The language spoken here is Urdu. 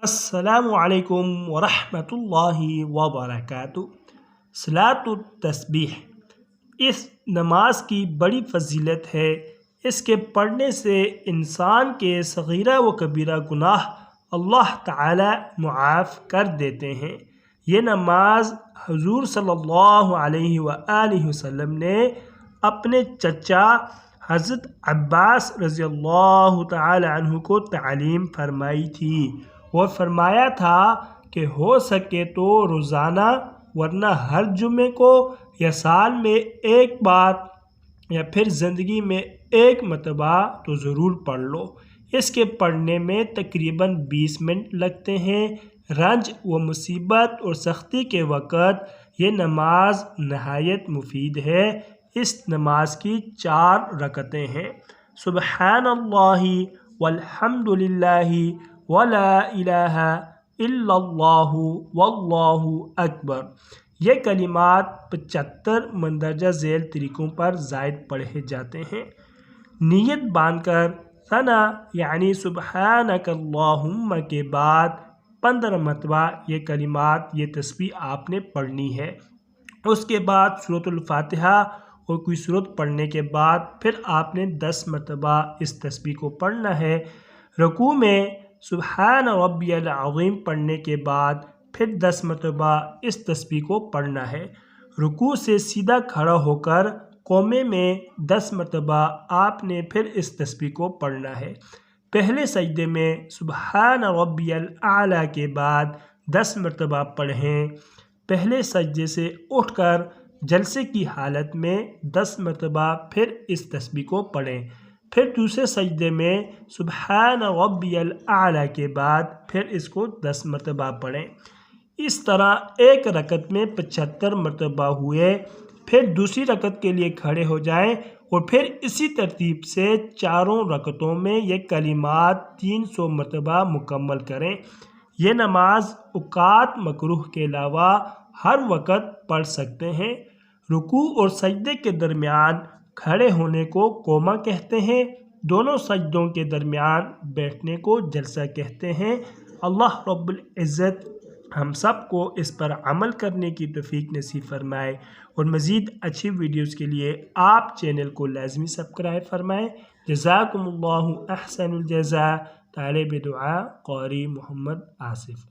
السلام علیکم ورحمۃ اللہ وبرکاتہ۔ صلاۃ التسبیح اس نماز کی بڑی فضیلت ہے۔ اس کے پڑھنے سے انسان کے صغیرہ و کبیرہ گناہ اللہ تعالی معاف کر دیتے ہیں۔ یہ نماز حضور صلی اللہ علیہ وآلہ وسلم نے اپنے چچا حضرت عباس رضی اللہ تعالی عنہ کو تعلیم فرمائی تھی، اور فرمایا تھا کہ ہو سکے تو روزانہ ورنہ ہر جمعے کو یا سال میں ایک بار یا پھر زندگی میں ایک مرتبہ تو ضرور پڑھ لو۔ اس کے پڑھنے میں تقریباً 20 منٹ لگتے ہیں۔ رنج و مصیبت اور سختی کے وقت یہ نماز نہایت مفید ہے۔ اس نماز کی 4 رکعتیں ہیں۔ سبحان اللہ والحمد للہ ولا الہ الا اللہ واللہ اکبر۔ یہ کلمات 75 مندرجہ ذیل طریقوں پر زائد پڑھے جاتے ہیں۔ نیت باندھ کر ثنا یعنی سبحانک اللہم کے بعد 15 مرتبہ یہ کلمات، یہ تسبیح آپ نے پڑھنی ہے۔ اس کے بعد سورۃ الفاتحہ اور کوئی سورت پڑھنے کے بعد پھر آپ نے 10 مرتبہ اس تسبیح کو پڑھنا ہے۔ رکوع میں سبحان ربی العظیم پڑھنے کے بعد پھر 10 مرتبہ اس تسبیح کو پڑھنا ہے۔ رکوع سے سیدھا کھڑا ہو کر قومے میں 10 مرتبہ آپ نے پھر اس تسبیح کو پڑھنا ہے۔ پہلے سجدے میں سبحان ربی الاعلیٰ کے بعد 10 مرتبہ پڑھیں۔ پہلے سجدے سے اٹھ کر جلسے کی حالت میں 10 مرتبہ پھر اس تسبیح کو پڑھیں۔ پھر دوسرے سجدے میں سبحان ربی الاعلیٰ کے بعد پھر اس کو 10 مرتبہ پڑھیں۔ اس طرح ایک رکعت میں 75 مرتبہ ہوئے۔ پھر دوسری رکعت کے لیے کھڑے ہو جائیں اور پھر اسی ترتیب سے چاروں رکعتوں میں یہ کلمات 300 مرتبہ مکمل کریں۔ یہ نماز اوقات مکروہ کے علاوہ ہر وقت پڑھ سکتے ہیں۔ رکوع اور سجدے کے درمیان کھڑے ہونے کو قومہ کہتے ہیں۔ دونوں سجدوں کے درمیان بیٹھنے کو جلسہ کہتے ہیں۔ اللہ رب العزت ہم سب کو اس پر عمل کرنے کی توفیق نصیب فرمائے، اور مزید اچھی ویڈیوز کے لیے آپ چینل کو لازمی سبسکرائب فرمائیں۔ جزاکم اللہ احسن الجزاء۔ طالب دعا قاری محمد آصف۔